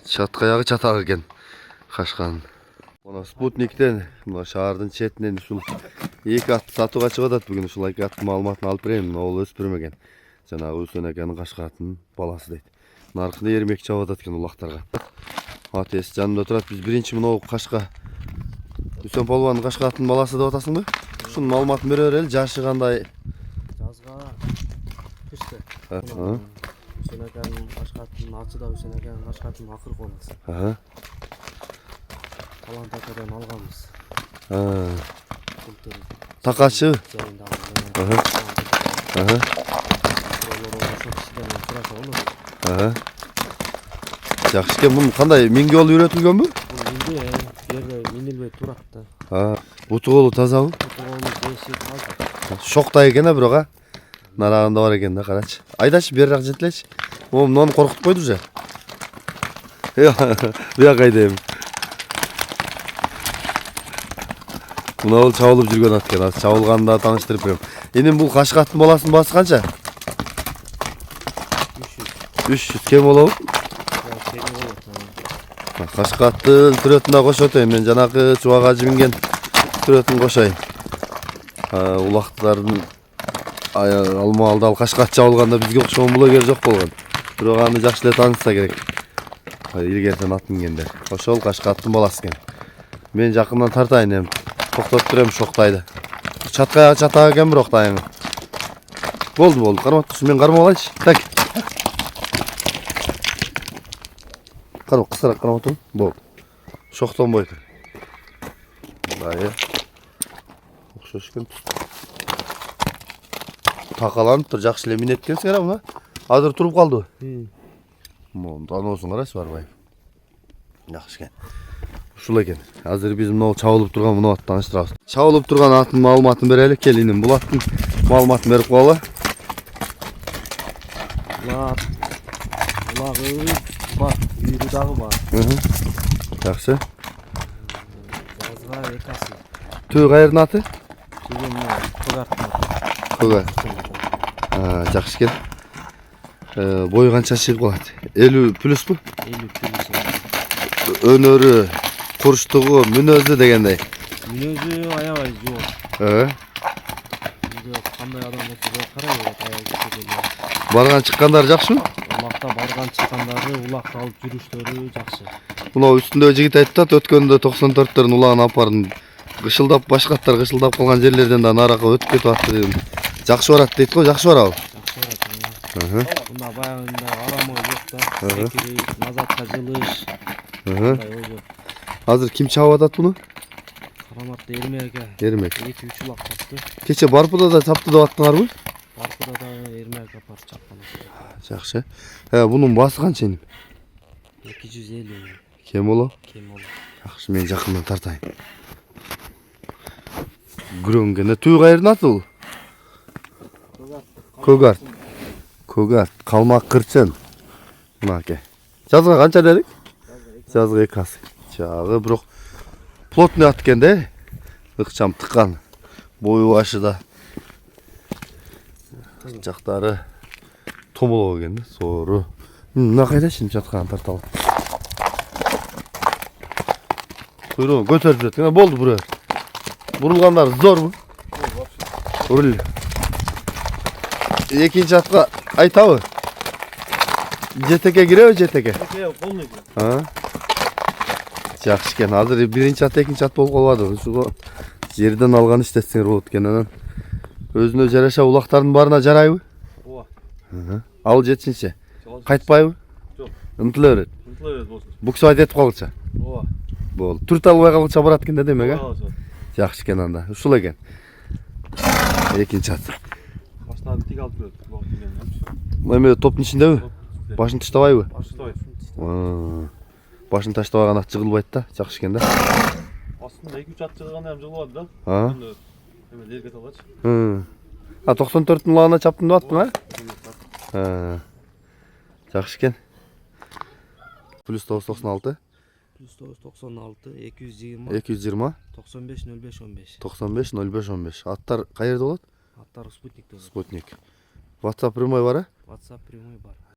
Çatkayagı çatak eкен Кашканын. Мына спутниктен, мына шаардын четинен ушул эки атты сатууга чыгып атат бүгүн. Ушул эки аттын маалыматын алып берейин. Ол өспүрүм экен. Жанагы Үсөн экенин Кашкаттын баласы дейт. Наркыны эрмек чабып атат экен улактарга. Атес жанымда турат. Биз биринчи мына Кашка Үсөн полбандын Кашкаттын баласы деп атасыңбы? Ушунун маалыматын бере берели. Жашы кандай? Жазга кышты. Үсөн экенин Кашкаттын ачы да Үсөн экенин Кашкаттын акыркы баласы. Талант акадан алганбыз. Такачы. Жакшы экен. Муну кандай минге болуп үйрөтүлгөнбү? Минге жерде минилбей турат да. Буту колу тазабы? Буту колу беши таза. Шоктай экен бирок нарагында бар экен да, карачы. Айдачы берирак жетелечи. Муну коркутуп койду уже. Бияка айдайм. Мына ол чабылып жүргөн ат экен. Чабылганда тааныштырып берем. Эним бул Кашкаттын баласынын баасы канча? 300. Кем болобу? Кашкаттын түрөтүнө кошот эми. Мен жанакы чубак ажы минген түрөтүн кошойм. Улактардын алмалды ал Кашкат чабылганда бизге окшогон блогер жок болгон. Бирок аны жакшы эле таанышса керек. Илгертен ат мингендер. Ошол Кашкаттын баласы экен. Мен жакындан тартайын эми. Токтоп турем Шоктайды. Чаткаяга чатак экен бирок дайым. Болду. Кармап турсун, мен кармап алайынчы. Так. Карап, кыскараак кармап тур. Болду. Шоктонбой тур. Мындай. Окшош экен. Такаланып тур, жакшы эле минет экенсиңер мына. Азыр туруп калдыбы? Монда аноосун карачы барбай. Жакшы экен. Ушул экен. Азыр биз мына чабылып турган мына аттан тааныштырабыз. Чабылып турган аттын маалыматын берели. Келиним бул аттын маалыматын берип коелу. Улагы бар, үйрү дагы бар. Жакшы. Жазга экасы. Түү кайрдын аты? Түү Когарт. Кога. Жакшы экен. Бою канча чыгып калат? 50 плюсбу? 50 плюс. Өнөрү, курчтугу, мүнөзү дегендей. Мүнөзү аябай жок. Кандай адам болсо карай. Барган чыккандар жакшымы? Улакта барган чыккандары, улакты алып жүрүштөрү жакшы. Мына үстүндө жигит айтты, өткөндө 94төрдүн улагын алып бардым. Кышылдап башкаттар кышылдап калган жерлерден да наракка өтүп кетип атты дедим. Жакшы барат дейт го, жакшы барабы? Жакшы барат. Мына баягында арамой жок да. Секири, назатка жылыш. Азыр ким чабып атат буну? Караматты Эрмек эке. Эрмек. 2-3 улак чапты. Кече Барпуда да чапты деп аттыңарбы? Барпуда да Эрмек апар чапкан. Жакшы. Бунун баасы канча эми? 250. Кем боло? Кем боло. Жакшы, мен жакындан тартайын. Грөнгене түү кайрдын аты бул? Когарт. Калмак кырчын. Мынаке. Жазга канча дедик? Жазга экасы. Жагы бирок плотный ат экен да. Ыкчам тыккан. Бою башы да. Жактары томолоо экен да, соору. Мына кайдачы жатканын тарталып. Куйругун көтөрүп жаткан. Болду бурер. Бурулгандар зорбу? Урул. Экинчи атка айтабы? Жетеке киреби, жетеке? Полный. Жакшы экен. Азыр биринчи ат, экинчи ат болуп калбады. Ушуга жерден алган иштетсеңер болот экен. Анан өзүнө жараша улактардын баарына жарайбы? Ооба. Ал жетсинчи. Кайтпайбы? Жок. Ынтыла берет. болсун. Буксубайт этип калгыча. Ооба. Болду. Түрт албай калгыча барат экен да демек, Ооба. Жакшы экен анда. Ушул экен. Экинчи ат. Башынан тик алып берет. Эме топтун ичиндеби? Башын таштабайбы? Таштабайт. Башын таштабаган ат жыгылбайт да. Жакшы экен да. Астында 2-3 ат жыгылганда ham жыгылып атат да. Эме дерге талгачы. 94-тün улагына чаптым деп аттың, Жакшы экен. Плюс 996. Плюс 996 220 220 95 05 15. 95 05 15. Аттар каерде болот? Аттар Спутникте. Спутник. WhatsApp прямой бар? WhatsApp прямой бар.